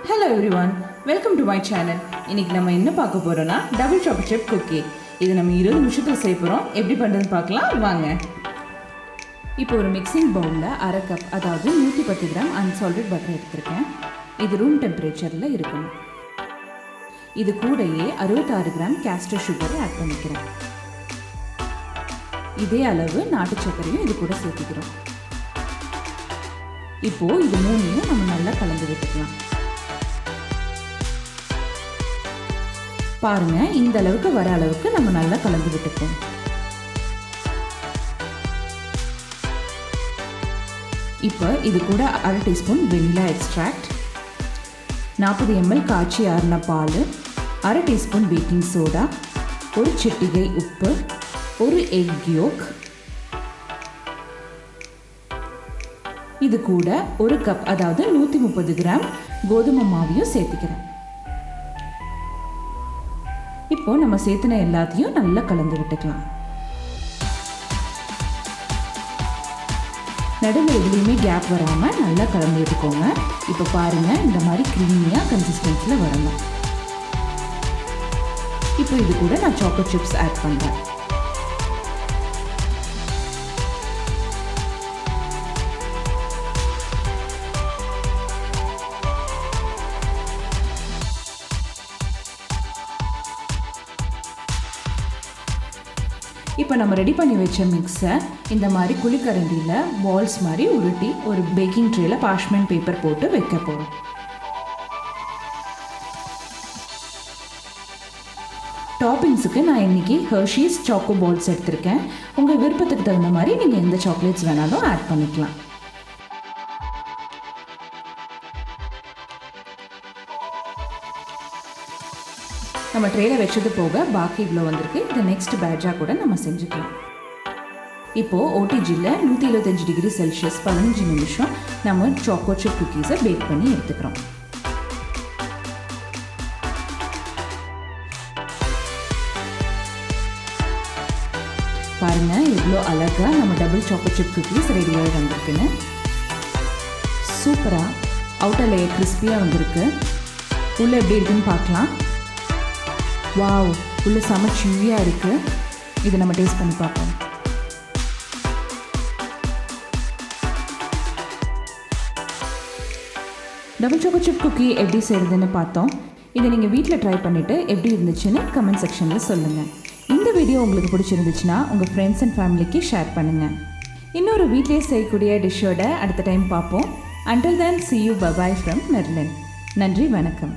Hello everyone, welcome to my channel. இன்னைக்கு நம்ம என்ன பார்க்க போறோம்னா டபுள் சாக்கோ சிப் குக்கி. இது நம்ம 20 நிமிஷத்தில் செய்ய போகிறோம். எப்படி பண்ணுறதுன்னு பார்க்கலாம் வாங்க. இப்போ ஒரு மிக்சிங் பவுலில் அரை கப், அதாவது 110 கிராம் அன்சால்டட் பட்டர் எடுத்திருக்கேன். இது ரூம் டெம்பரேச்சரில் இருக்கணும். இது கூடயே 66 கிராம் கேஸ்டர் சுகரை ஆட் பண்ணிக்கிறேன். இதே அளவு நாட்டு சர்க்கரையும் இது கூட சேர்த்துக்கிறோம். இப்போது இது மூணையும் நம்ம நல்லா கலந்து விட்டுக்கலாம். பாருங்க, இந்த அளவுக்கு வர அளவுக்கு நம்ம நல்லா கலந்து விட்டுப்போம். இப்போ இது கூட அரை டீஸ்பூன் வெனிலா எக்ஸ்ட்ராக்ட், 40 ml காய்ச்சி ஆறின பால், அரை டீஸ்பூன் பேக்கிங் சோடா, ஒரு சிட்டிகை உப்பு, ஒரு எக் யோக், இது கூட ஒரு கப், அதாவது 130 கிராம் கோதுமை மாவையும் சேர்த்துக்கிறேன். இப்போ நம்ம சேர்த்துன எல்லாத்தையும் நல்லா கலந்து விட்டுக்கலாம். நடுவில் எதுலேயுமே கேப் வராமல் நல்லா கலந்து விட்டுக்கோங்க. இப்போ பாருங்கள், இந்த மாதிரி க்ரீமியாக கன்சிஸ்டன்சியில் வரணும். இப்போ இது கூட நான் சாக்கோ சிப்ஸ் ஆட் பண்ணுறேன். இப்போ நம்ம ரெடி பண்ணி வச்ச மிக்ஸை இந்த மாதிரி குழிக்கரண்டியில் பால்ஸ் மாதிரி உருட்டி ஒரு பேக்கிங் ட்ரேயில் பார்ச்மெண்ட் பேப்பர் போட்டு வைக்க போகிறோம். டாப்பிங்ஸுக்கு நான் இன்றைக்கி ஹெர்ஷீஸ் சாக்கோ பால்ஸ் எடுத்திருக்கேன். உங்கள் விருப்பத்துக்கு தகுந்த மாதிரி நீங்கள் எந்த சாக்லேட்ஸ் வேணாலும் ஆட் பண்ணிக்கலாம். நம்ம ட்ரேயில் வச்சது போக பாக்கி இவ்வளோ வந்திருக்கு. இதை நெக்ஸ்ட் பேட்சாக கூட நம்ம செஞ்சுக்கலாம். இப்போது ஓடிஜியில் 125 டிகிரி செல்சியஸ் 15 நிமிஷம் நம்ம சாக்கோ சிப் குக்கீஸை பேக் பண்ணி எடுத்துக்கிறோம். பாருங்கள், எவ்வளோ அழகாக நம்ம டபுள் சாக்கோ சிப் குக்கீஸ் ரெடியாக வந்திருக்குன்னு. சூப்பராக அவுட்டர் லேயர் கிறிஸ்பியாக வந்திருக்கு. உள்ளே எப்படி இருக்குன்னு பார்க்கலாம். வாவ், உள்ள செம சிவியாக இருக்குது. இதை நம்ம டேஸ்ட் பண்ணி பார்ப்போம். டபுள் சாக்கோ சிப் குக்கி எப்படி செய்கிறதுன்னு பார்த்தோம். இதை நீங்கள் வீட்டில் ட்ரை பண்ணிவிட்டு எப்படி இருந்துச்சுன்னு கமெண்ட் செக்ஷனில் சொல்லுங்கள். இந்த வீடியோ உங்களுக்கு பிடிச்சிருந்துச்சுன்னா உங்கள் ஃப்ரெண்ட்ஸ் அண்ட் ஃபேமிலிக்கு ஷேர் பண்ணுங்கள். இன்னொரு வீட்டிலே செய்யக்கூடிய டிஷ்ஷோட அடுத்த டைம் பார்ப்போம். Until then, see you. Bye-bye from Merlin. நன்றி, வணக்கம்.